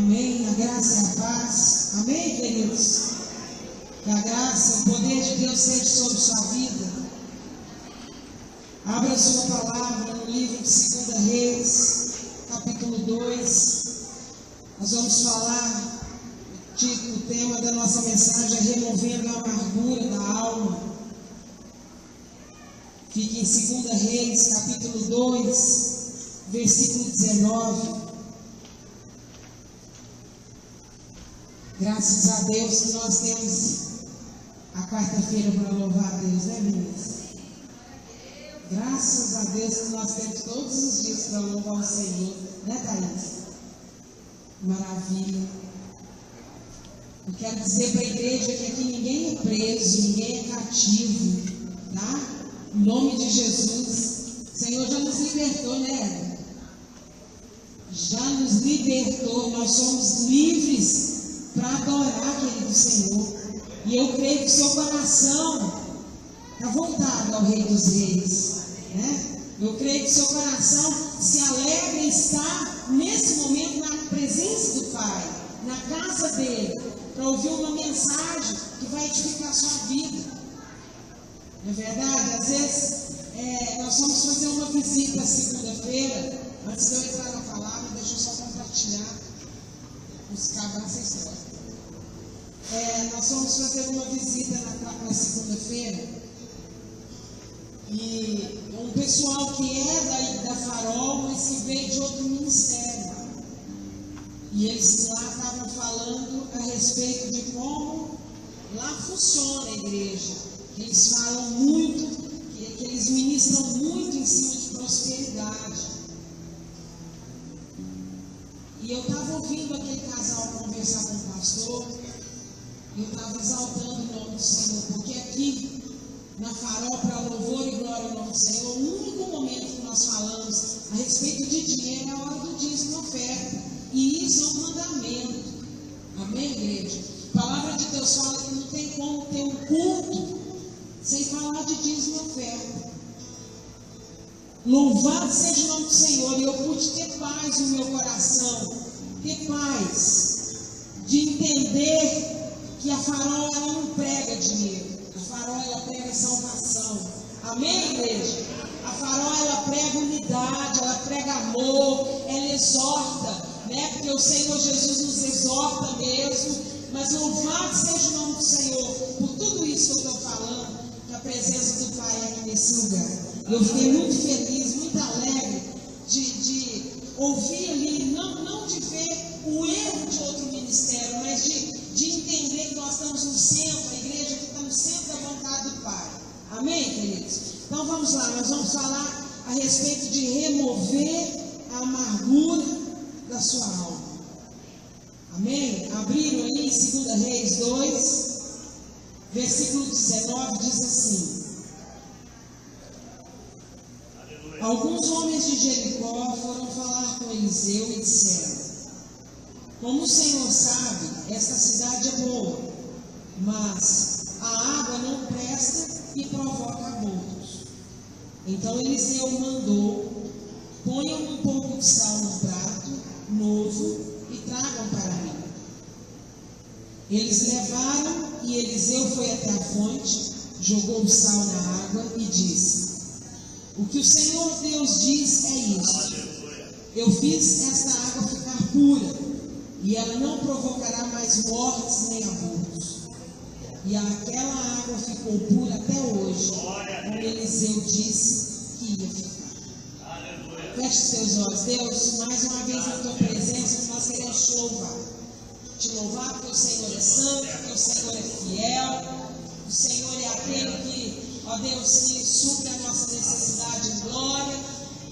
Amém. A graça e a paz. Amém, queridos? Que a graça, o poder de Deus seja sobre sua vida. Abra a sua palavra no livro de 2 Reis, capítulo 2. Nós vamos falar, o tema da nossa mensagem é removendo a amargura da alma. Fique em 2 Reis, capítulo 2, versículo 19. Graças a Deus que nós temos a quarta-feira para louvar a Deus, né, meninas? Graças a Deus que nós temos todos os dias para louvar o Senhor, né, Thaís? Maravilha. Eu quero dizer para a igreja que aqui ninguém é preso, ninguém é cativo, tá? Em nome de Jesus. O Senhor já nos libertou, né? Já nos libertou, nós somos livres para adorar, querido Senhor. E eu creio que o seu coração está voltado ao Rei dos Reis, né? Eu creio que o seu coração se alegra em estar nesse momento na presença do Pai, na casa dele, para ouvir uma mensagem que vai edificar a sua vida. Não é verdade? Às vezes nós vamos fazer uma visita segunda-feira. Antes de eu entrar na palavra, deixa eu só compartilhar os cabos dessa história. Nós vamos fazer uma visita na segunda-feira e um pessoal que é daí da Farol, mas que veio de outro ministério. E eles lá estavam falando a respeito de como lá funciona a igreja. Eles falam muito, que eles ministram muito em cima de prosperidade. E eu estava ouvindo aquele casal conversar com o pastor, e eu estava exaltando o nome do Senhor, porque aqui, na Farol, para louvor e glória ao nome do Senhor, o único momento que nós falamos a respeito de dinheiro é a hora do dízimo e oferta, e isso é um mandamento. Amém, igreja? A palavra de Deus fala que não tem como ter um culto sem falar de dízimo e oferta. Louvado seja o nome do Senhor. E eu pude ter paz no meu coração, ter paz de entender que a Farol ela não prega dinheiro, a Farol ela prega salvação. Amém, igreja? A Farol ela prega unidade, ela prega amor, ela exorta, né? Porque o Senhor Jesus nos exorta mesmo. Mas louvado seja o nome do Senhor por tudo isso que eu estou falando, que a presença do Pai é aqui nesse lugar. Eu fiquei muito feliz, muito alegre de ouvir ali, não de ver o erro de outro ministério, mas de entender que nós estamos no centro, a igreja que está no centro da vontade do Pai. Amém, queridos? Então vamos lá, nós vamos falar a respeito de remover a amargura da sua alma. Amém? Abriram aí em 2 Reis 2, versículo 19, diz assim: alguns homens de Jericó foram falar com Eliseu e disseram: como o Senhor sabe, esta cidade é boa, mas a água não presta e provoca abortos. Então Eliseu mandou: ponham um pouco de sal no prato novo e tragam para mim. Eles levaram e Eliseu foi até a fonte, jogou o sal na água e disse: o que o Senhor Deus diz é isto: eu fiz esta água ficar pura, e ela não provocará mais mortes nem abortos. E aquela água ficou pura até hoje, como Eliseu disse que ia ficar. Feche seus olhos. Deus, mais uma vez na tua presença, nós queremos te louvar. Te louvar porque o Senhor é santo, porque o Senhor é fiel, o Senhor é aquele que, ó Deus, que supre a nossa necessidade em glória.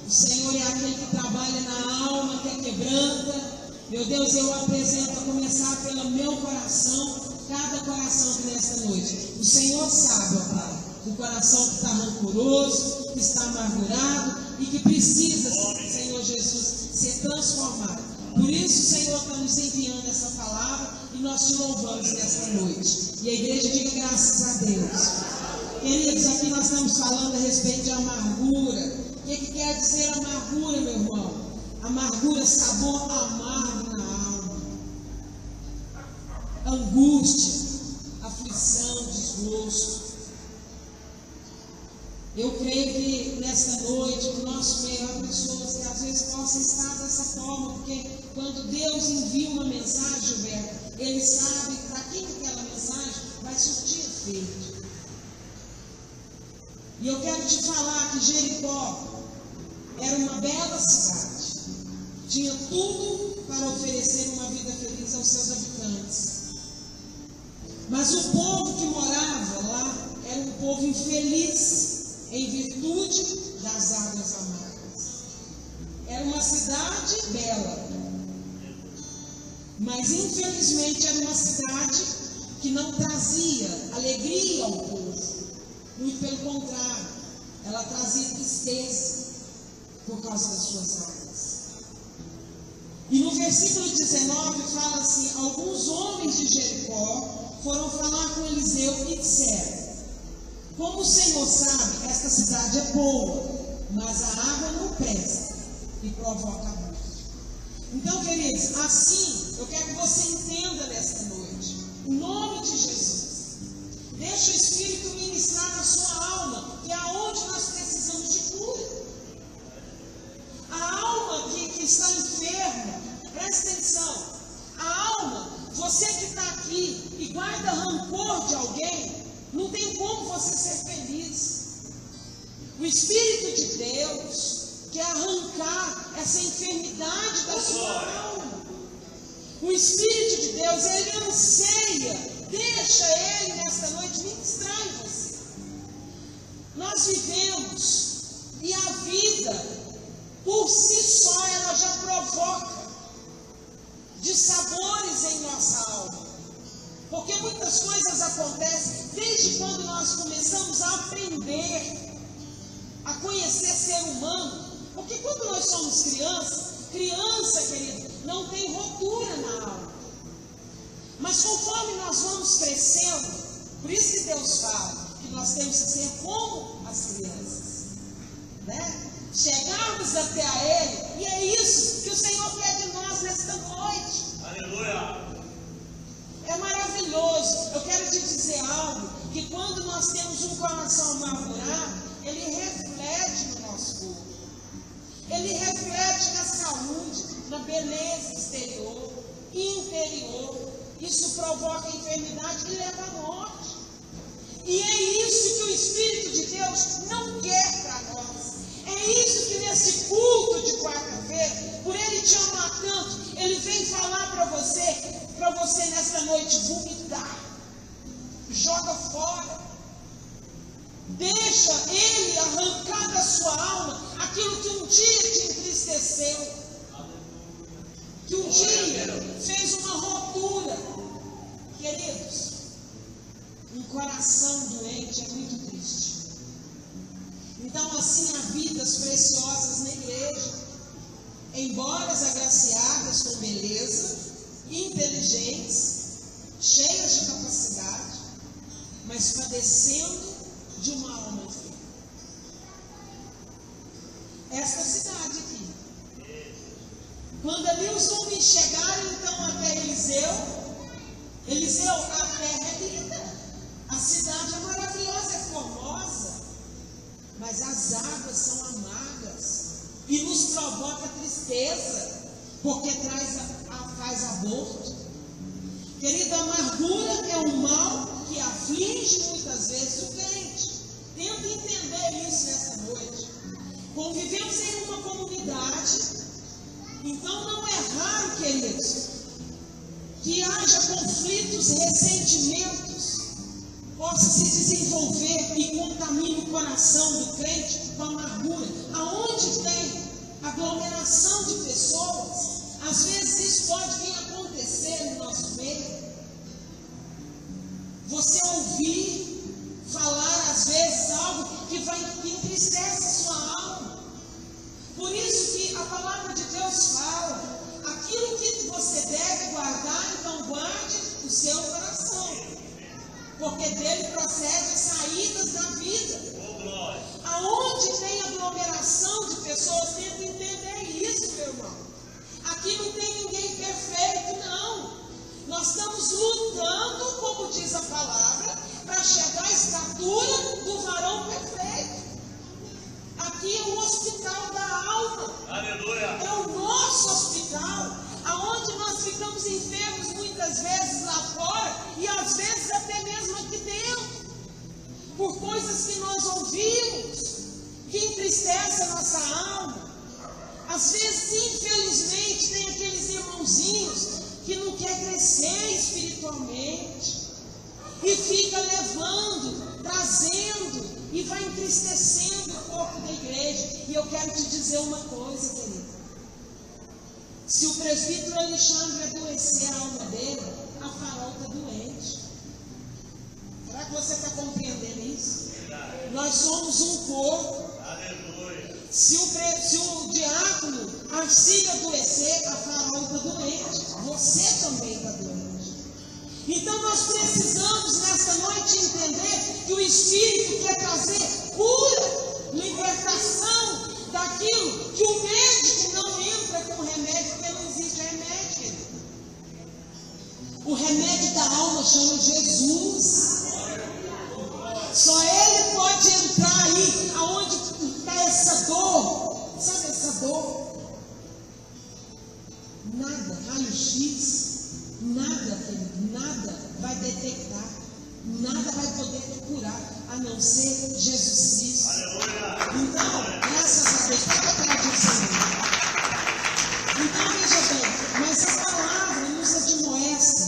O Senhor é aquele que trabalha na alma, que quebranta. Meu Deus, eu apresento, a começar pelo meu coração, cada coração que nesta noite. O Senhor sabe, ó Pai, o coração que está rancoroso, que está amargurado e que precisa, Senhor Jesus, ser transformado. Por isso o Senhor está nos enviando essa palavra e nós te louvamos nesta noite. E a igreja diga graças a Deus. Queridos, aqui nós estamos falando a respeito de amargura. O que quer dizer amargura, meu irmão? Amargura, sabor amargo na alma. angústia, aflição, desgosto. Eu creio que nesta noite, no nosso meio, há pessoas que às vezes possam estar dessa forma, porque quando Deus envia uma mensagem, Gilberto, Ele sabe para quem aquela mensagem vai surtir efeito. E eu quero te falar que Jericó era uma bela cidade, tinha tudo para oferecer uma vida feliz aos seus habitantes. Mas o povo que morava lá era um povo infeliz, em virtude das águas amargas. Era uma cidade bela, mas infelizmente era uma cidade que não trazia alegria ao povo. Muito pelo contrário, ela trazia tristeza por causa das suas águas. E no versículo 19 fala assim: alguns homens de Jericó foram falar com Eliseu e disseram: como o Senhor sabe, esta cidade é boa, mas a água não presta e provoca a morte. Então, queridos, assim, eu quero que você entenda nesta noite, o nome de Jesus. Deixa o Espírito ministrar na sua alma, que é aonde nós precisamos de cura. A alma que está enferma, presta atenção, a alma, você que está aqui e guarda rancor de alguém, não tem como você ser feliz. O Espírito de Deus quer arrancar essa enfermidade da sua alma. O Espírito de Deus, Ele anseia. Deixa Ele nesta noite ministrar em você. Nós vivemos e a vida, por si só, ela já provoca dissabores em nossa alma. Porque muitas coisas acontecem desde quando nós começamos a aprender a conhecer ser humano. Porque quando nós somos criança, querido, não tem ruptura na alma. Mas conforme nós vamos crescendo, por isso que Deus fala que nós temos que ser como as crianças, né? Chegarmos até a Ele, e é isso que o Senhor quer de nós nesta noite. Aleluia! É maravilhoso. Eu quero te dizer algo, que quando nós temos um coração amargurado, ele reflete no nosso corpo. Ele reflete na saúde, na beleza exterior e interior. Isso provoca enfermidade e leva à morte. E é isso que o Espírito de Deus não quer para nós. É isso que nesse culto de quarta-feira, por Ele te amar tanto, Ele vem falar para você nesta noite vomitar. Joga fora. Deixa Ele arrancar da sua alma aquilo que um dia te entristeceu. Que um dia fez uma ruptura. Queridos, um coração doente é muito triste. Então assim há vidas preciosas na igreja, embora agraciadas com beleza, inteligentes, cheias de capacidade, mas padecendo de uma alma enferma. Esta cidade aqui, quando ali os homens chegaram então até Eliseu, a terra é linda, a cidade é maravilhosa, é formosa, mas as águas são amargas e nos provoca tristeza, porque faz aborto. Querido, a amargura é um mal que aflige muitas vezes o crente. Tenta entender isso nessa noite. Convivemos em uma comunidade, então não é raro, queridos, que haja conflitos, ressentimentos, possa se desenvolver e contamine o coração do crente com amargura. Aonde tem aglomeração de pessoas, às vezes isso pode vir a acontecer no nosso meio. Você ouvir falar às vezes algo que entristece a sua alma. Por isso que a palavra de Deus fala, aquilo que você deve guardar, então guarde o seu coração, porque dele procede as saídas da vida. Aonde tem aglomeração de pessoas, tenta entender isso, meu irmão. Aqui não tem ninguém perfeito, não. Nós estamos lutando, como diz a palavra, para chegar à estatura do varão perfeito. Aqui é o hospital da alma. Aleluia. É o nosso hospital, aonde nós ficamos enfermos muitas vezes lá fora e às vezes até mesmo aqui dentro, por coisas que nós ouvimos, que entristecem a nossa alma. Às vezes, infelizmente, tem aqueles irmãozinhos que não quer crescer espiritualmente e fica levando, trazendo e vai entristecendo o corpo da igreja. E eu quero te dizer uma coisa, querido. Se o presbítero Alexandre adoecer a alma dele, a Farol está doente. Será que você está compreendendo isso? Nós somos um corpo. Aleluia. Se o diácono Arcílio adoecer, a Farol está doente. Você também está doente. Então nós precisamos nesta noite entender que o Espírito quer trazer cura, libertação daquilo que o médico não entra com remédio, porque não existe remédio, querido. O remédio da alma chama Jesus. Só Ele pode entrar aí, aonde está essa dor. Sabe essa dor? Nada, raio-x, nada, querido, nada vai detectar, nada vai poder te curar, a não ser Jesus Cristo. Aleluia. Então, graças a Deus, pode aplaudir o Senhor. Então, veja bem, mas a palavra nos admoesta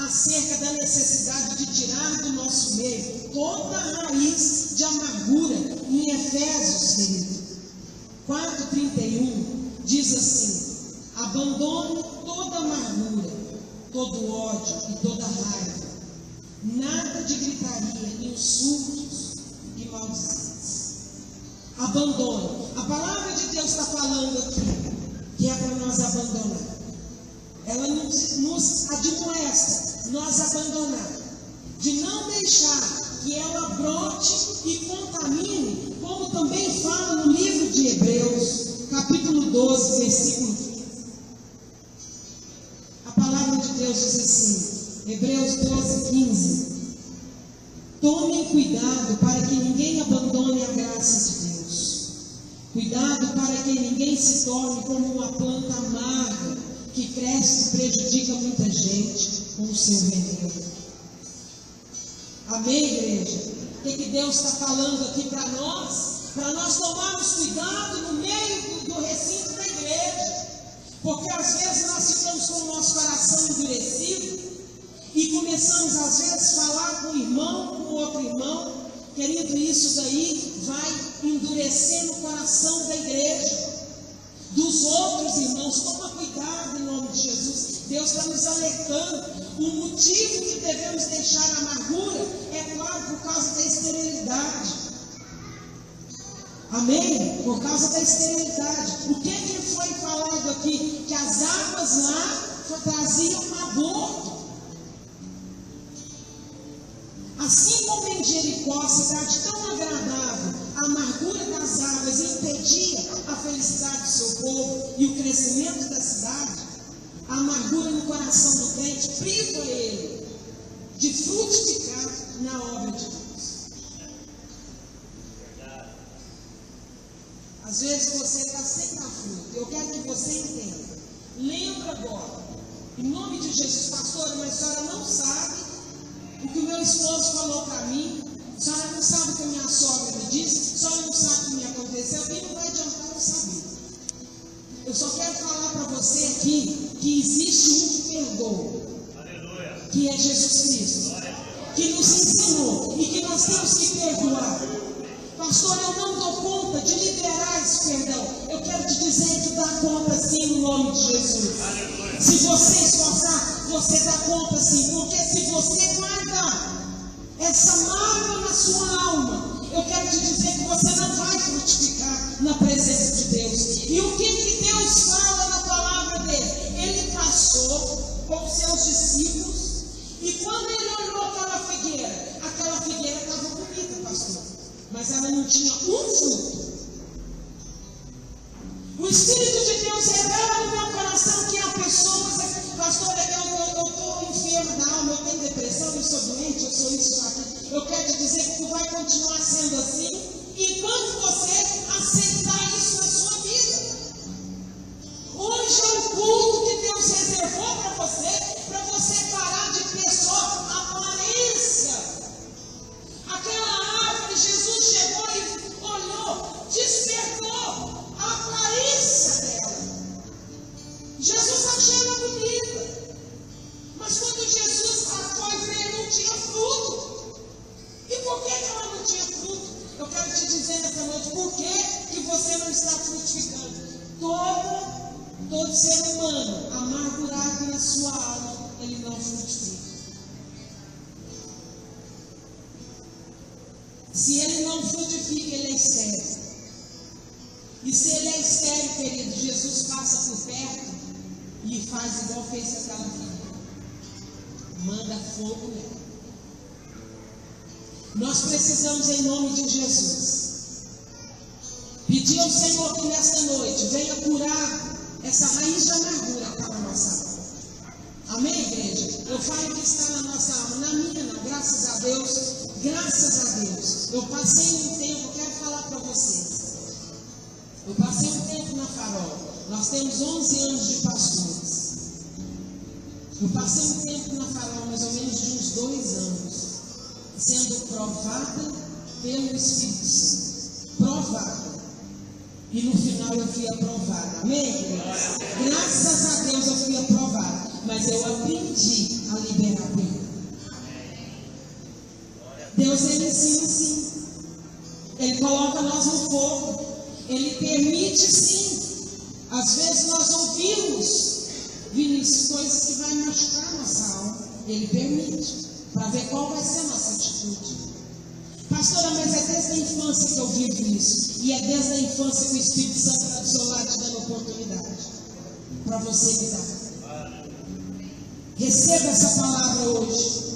acerca da necessidade de tirar do nosso meio toda a raiz de amargura. Em Efésios, querido, 4:31, diz assim: abandone toda amargura, todo ódio e toda raiva, nada de gritaria, insultos e maldições. Abandone. A palavra de Deus está falando aqui que é para nós abandonar. Ela nos admoesta, nós abandonar, de não deixar que ela brote e contamine, como também fala no livro de Hebreus, capítulo 12, versículo 15. A palavra de Deus diz assim, Hebreus 12, 15: tomem cuidado para que ninguém abandone a graça de Deus. Cuidado para que ninguém se torne como uma planta amarga, que cresce e prejudica muita gente com o seu veneno. Amém, igreja? O que Deus está falando aqui para nós tomarmos cuidado no meio do recinto da igreja, porque às vezes nós ficamos com o nosso coração endurecido e começamos às vezes a falar com um irmão, com outro irmão, querido, isso daí vai endurecer no coração da igreja, dos outros irmãos. Toma cuidado em nome de Jesus. Deus está nos alertando. O motivo que devemos deixar a amargura é, claro, por causa da esterilidade. Amém? Por causa da esterilidade. O que foi falado aqui? Que as águas lá traziam aborto. Assim como em Jericó, cidade tão agradável, a amargura das águas impedia a felicidade do seu povo e o crescimento da cidade, a amargura no coração do crente priva ele de frutificar na obra de Deus. Às vezes você está sem dar fruto. Eu quero que você entenda. Lembra agora, em nome de Jesus, pastora, mas a senhora não sabe o que o meu esposo falou para mim, a senhora não sabe o que a minha sogra me disse, a senhora não sabe o que me aconteceu, e não vai adiantar eu saber. Eu só quero falar para você aqui que existe um que perdoa, que é Jesus Cristo, que nos ensinou e que nós temos que perdoar. Pastor, eu não dou conta de liberar esse perdão. Eu quero te dizer que dá conta sim, no nome de Jesus. Se você esforçar, você dá conta sim, porque se você guardar essa mágoa na sua alma, eu quero te dizer que você não vai frutificar na presença de Deus. E o que Deus fala na palavra dele? Ele passou com os seus discípulos e quando ele olhou aquela figueira estava bonita, pastor, mas ela não tinha um fruto. O Espírito de Deus revela no meu coração que há pessoas, pastor, eu estou enfermo. sou doente, eu sou isso, sou aquilo. Eu quero te dizer que tu vai continuar sendo assim enquanto você aceitar isso na sua vida. Hoje é o culto que Deus reservou para você parar de ter só aparência. Aquela árvore, Jesus chegou e olhou, despertou a aparência dela. Jesus achou ela bonita, mas quando Jesus foi ver, não tinha fruto. E por que ela não tinha fruto? Eu quero te dizer nessa noite, por que você não está frutificando? Todo ser humano amargurado na sua alma, ele não frutifica. Se ele não frutifica, ele é estéril. E se ele é estéril, querido, Jesus passa por perto e faz igual fez com aquela filha. Manda fogo nela. Nós precisamos, em nome de Jesus, pedir ao Senhor que nesta noite venha curar essa raiz de amargura que está na nossa alma. Amém, igreja? Eu falo que está na nossa alma, na minha não, graças a Deus. Graças a Deus. Eu passei um tempo, quero falar para vocês. Eu passei um tempo na Farol. Nós temos 11 anos de pastores. Eu passei um tempo na Farol, mais ou menos de uns 2 anos, sendo provada pelo Espírito Santo. Provada. E no final eu fui aprovada. Amém? Graças a Deus eu fui aprovada. Mas eu aprendi a liberar perdão. Deus, ele ensina sim. Ele coloca nós no fogo. Ele permite sim. Às vezes nós ouvimos, Vinícius, coisas que vai machucar a nossa alma. Ele permite. Para ver qual vai ser a nossa atitude. Pastora, mas é desde a infância que eu vivo isso. E é desde a infância que o Espírito Santo está do seu lado te dando oportunidade. Para você lidar. Receba essa palavra hoje.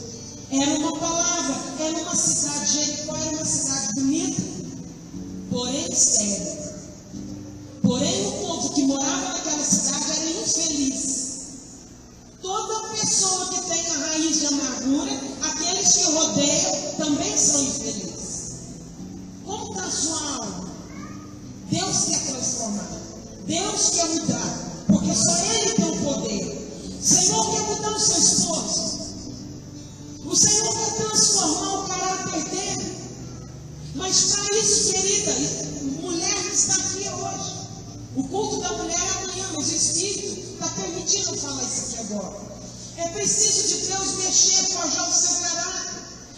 Era uma palavra, era uma cidade, Jericó era uma cidade bonita, porém estéril. Porém o povo que morava naquela cidade era infeliz. Toda pessoa que tem a raiz de amargura, aqueles que rodeiam também são infelizes. Como está a sua alma? Deus quer transformar, Deus quer mudar, porque só Ele tem o poder. O Senhor quer mudar o seu esposo. O Senhor quer transformar o caráter dele. Mas para isso, querida, mulher que está aqui hoje, o culto da mulher é amanhã, mas o Espírito está permitindo falar isso aqui agora. É preciso de Deus mexer, forjar o seu caráter.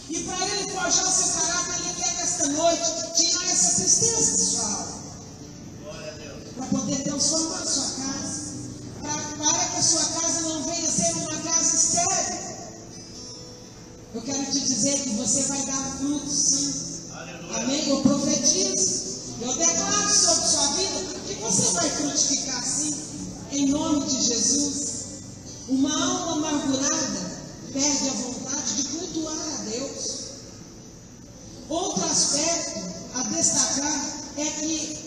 E para Ele forjar o seu caráter, Ele quer nesta noite tirar essa tristeza de sua alma. Para poder transformar a sua casa. Para que a sua casa não venha ser uma casa estéril. Eu quero te dizer que você vai dar frutos, sim. Aleluia. Amém? Eu profetizo. Eu declaro sobre sua vida que você vai frutificar, sim. Em nome de Jesus. Uma alma amargurada perde a vontade de cultuar a Deus. Outro aspecto a destacar é que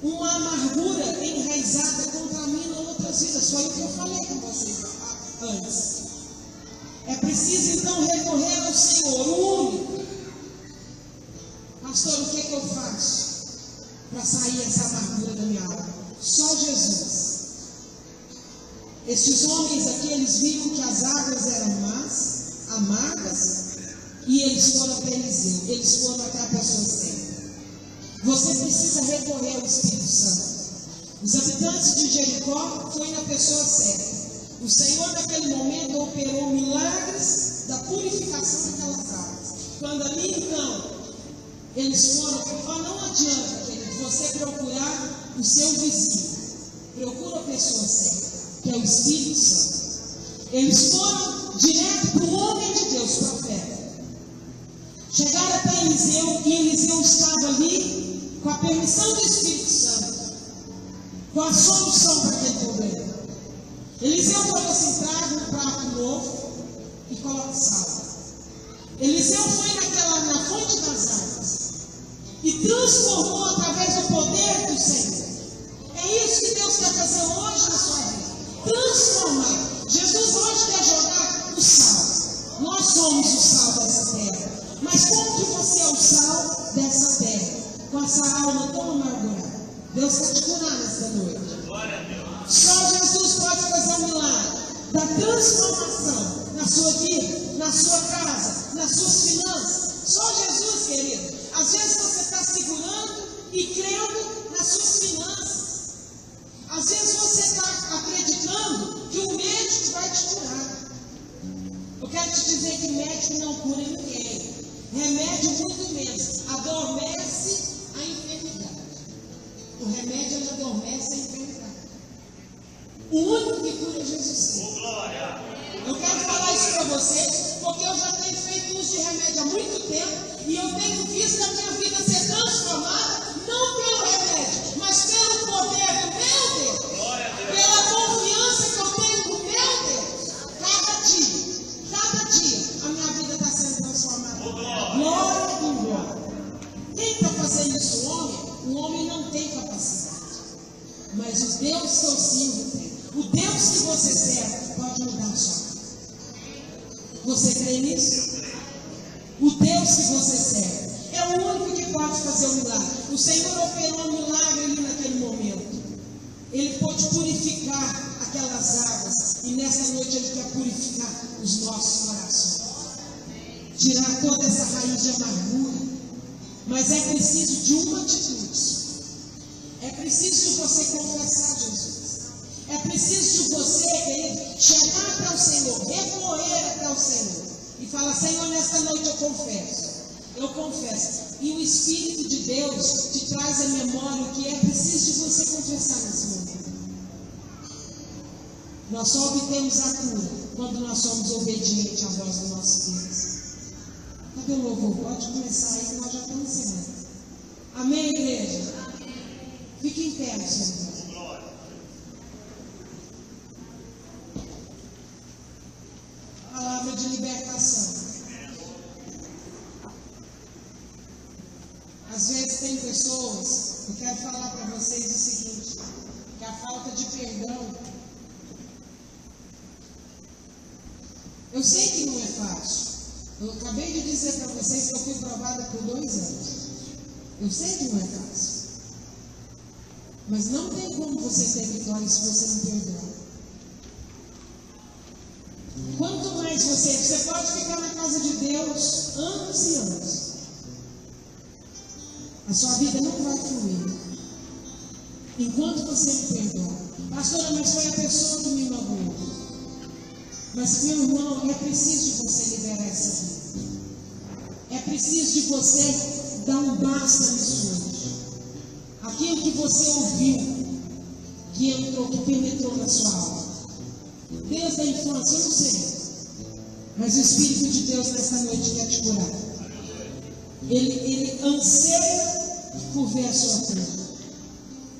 uma amargura enraizada contamina outras vidas. Foi o que eu falei com vocês antes. É preciso então recorrer ao Senhor, o único. Pastor, o que é que eu faço para sair essa amargura da minha alma? Só Jesus. Esses homens aqui, eles viram que as águas eram más, amargas, e eles foram até Eliseu, eles foram até a pessoa certa. Você precisa recorrer ao Espírito Santo. Os habitantes de Jericó foram na pessoa certa. O Senhor naquele momento operou milagres da purificação daquelas águas. Quando ali então, eles foram, não adianta, querido, você procurar o seu vizinho. Procura a pessoa certa, que é o Espírito Santo. Eles foram direto para o homem de Deus, profeta. Chegaram até Eliseu, e Eliseu estava ali com a permissão do Espírito Santo, com a solução para aquele problema. Eliseu falou assim: traga um prato novo e coloque sal. Eliseu foi na fonte das águas e transformou através do poder do Senhor. É isso que Deus quer fazer hoje na sua vida. Transformar. Jesus hoje quer jogar o sal. Nós somos o sal dessa terra. Mas como que você é o sal dessa terra? Com essa alma tão amargurada. Deus vai te curar nesta noite. Só Jesus pode fazer um milagre da transformação na sua vida, na sua casa, nas suas finanças. Só Jesus, querido. Às vezes você está segurando e crendo nas suas finanças. Às vezes você está acreditando que o médico vai te curar. Eu quero te dizer que médico não cura ninguém. Remédio muito menos. Adormece a enfermidade. O remédio ele adormece a enfermidade. O único que cura é Jesus Cristo. Eu quero falar isso para vocês, porque eu já tenho feito uso de remédio há muito tempo e eu tenho visto a minha vida ser transformada, não pelo remédio, mas pelo poder do meu Deus, pela confiança que eu tenho no meu Deus. Cada dia, a minha vida está sendo transformada. Glória a Deus. Quem está fazendo isso? O homem não tem capacidade, mas o Deus que eu sirvo tem. O Deus que você serve pode mudar a sua vida. Você crê nisso? O Deus que você serve é o único que pode fazer o milagre. O Senhor operou um milagre ali naquele momento. Ele pode purificar aquelas águas. E nessa noite Ele quer purificar os nossos corações. Tirar toda essa raiz de amargura. Mas é preciso de uma atitude. É preciso de você confessar Jesus. É preciso de você, querido, chegar até o Senhor, recorrer até o Senhor e falar: Senhor, nesta noite eu confesso. E o Espírito de Deus te traz a memória o que é preciso de você confessar nesse momento. Nós só obtemos a cura quando nós somos obedientes à voz do nosso Deus. Cadê o louvor? Pode começar aí, nós já estamos encerrando. Amém, igreja? Fique em pé, Senhor. Palavra de libertação. Às vezes tem pessoas, eu quero falar para vocês o seguinte, que a falta de perdão, eu sei que não é fácil. Eu acabei de dizer para vocês que eu fui provada por 2 anos. Eu sei que não é fácil. Mas não tem como você ter vitória se você não perdoar. Quanto mais você pode ficar na casa de Deus anos e anos. A sua vida não vai fluir enquanto você não perdoar. Pastora, mas foi a pessoa que me magoou. Mas, meu irmão, é preciso de você liberar essa vida. É preciso de você dar um basta nisso hoje. Aquilo que você ouviu, que entrou, que penetrou na sua alma. Desde a infância, eu não sei. Mas o Espírito de Deus nessa noite quer te curar. Ele anseia por ver a sua cura.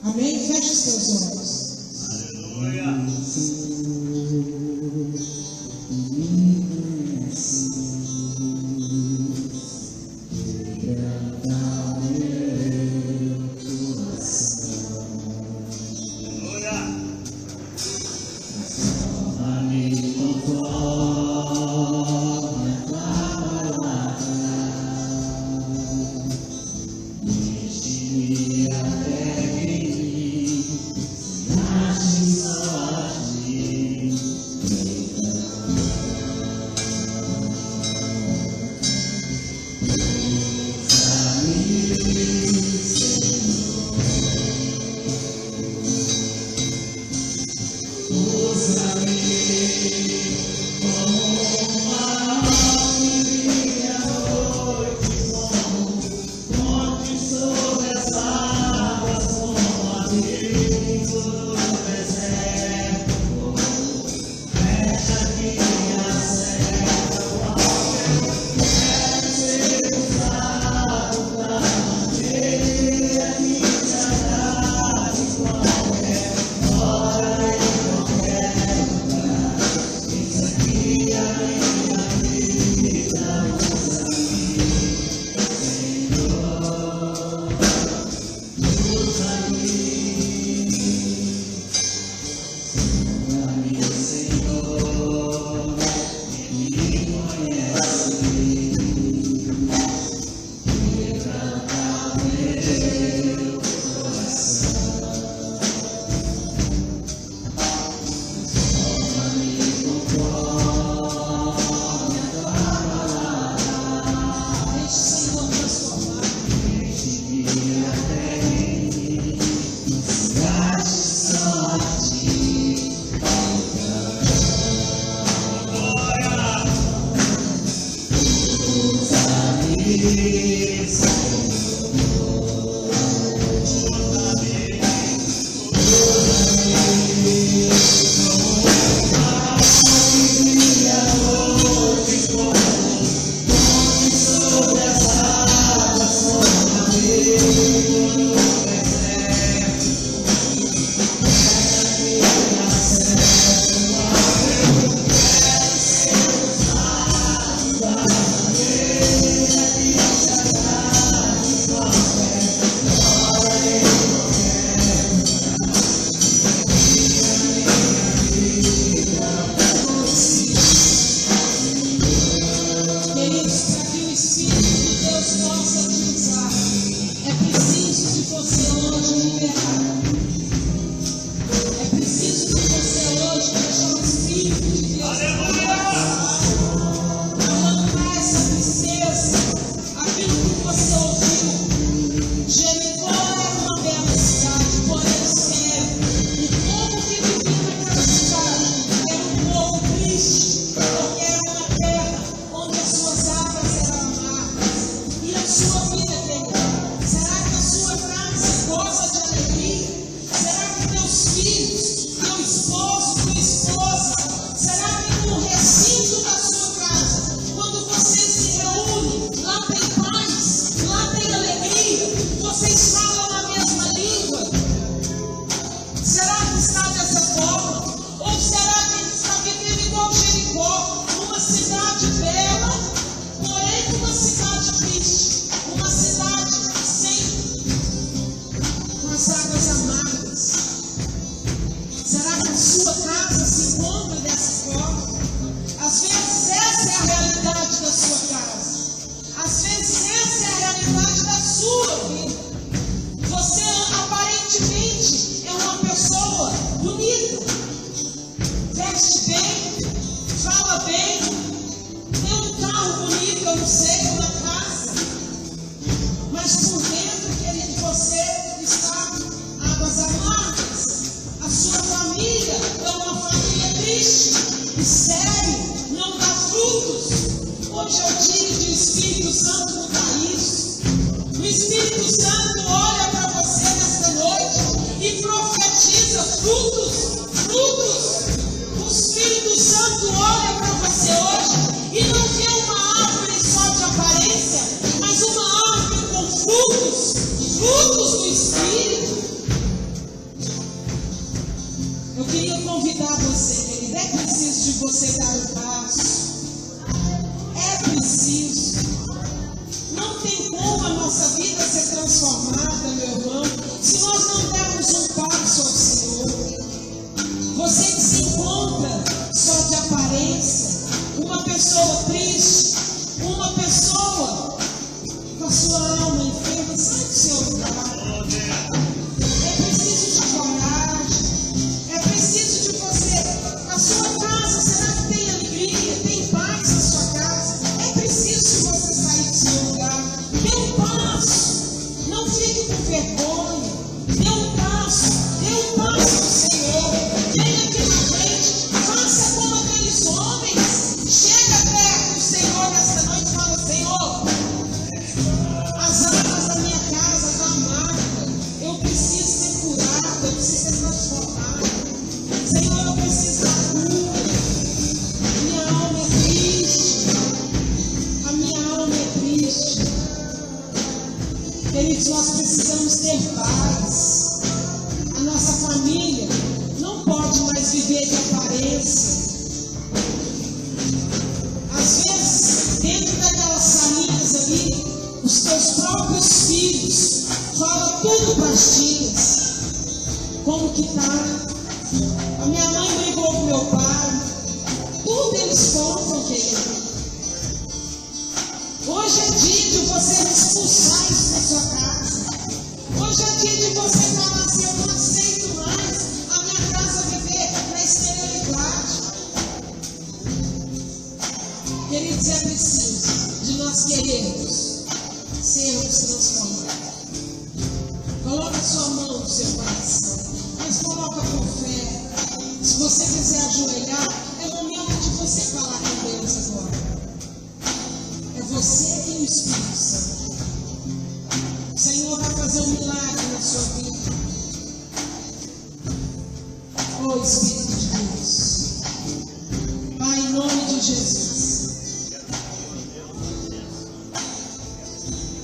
Amém? Feche os teus olhos. Aleluia.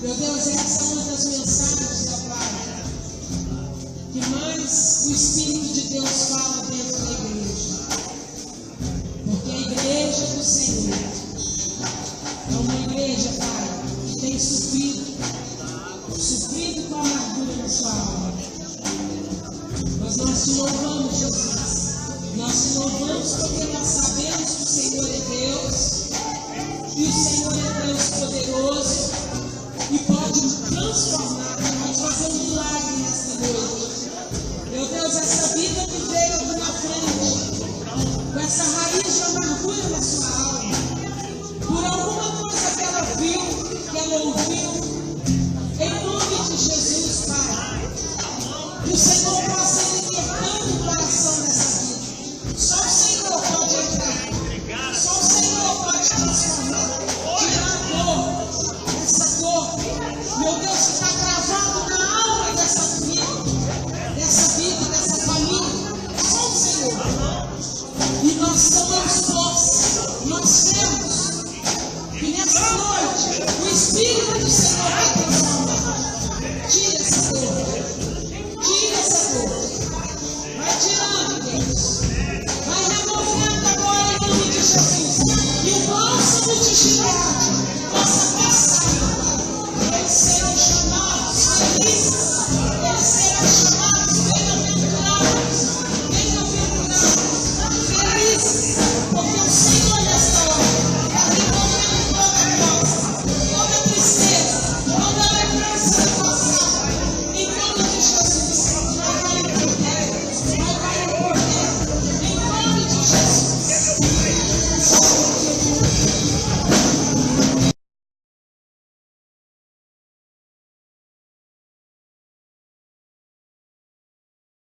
Meu Deus, essa é uma das mensagens, ó Pai, oramos porque nós sabemos que o Senhor é Deus, e o Senhor é Deus poderoso, e pode transformar, pode fazer um milagre nesta noite. Meu Deus, essa vida que veio aqui na frente, com essa raiz de amargura na sua alma, por alguma coisa que ela viu, que ela ouviu, em nome de Jesus, Pai, que o Senhor possa ir libertando o coração dessa vida. Só o Senhor pode entrar, só o Senhor pode transformar, tirar a dor, essa dor, meu Deus, que está gravado na alma dessa vida, dessa família. Só o Senhor. E nós somos nós temos que nessa noite o Espírito do Senhor vai transformar. Tira essa dor, tira essa dor, vai tirando, Deus, vai removendo agora em nome de Jesus, e o bálsamo de Gileade possa passar, Pai. Eles serão chamados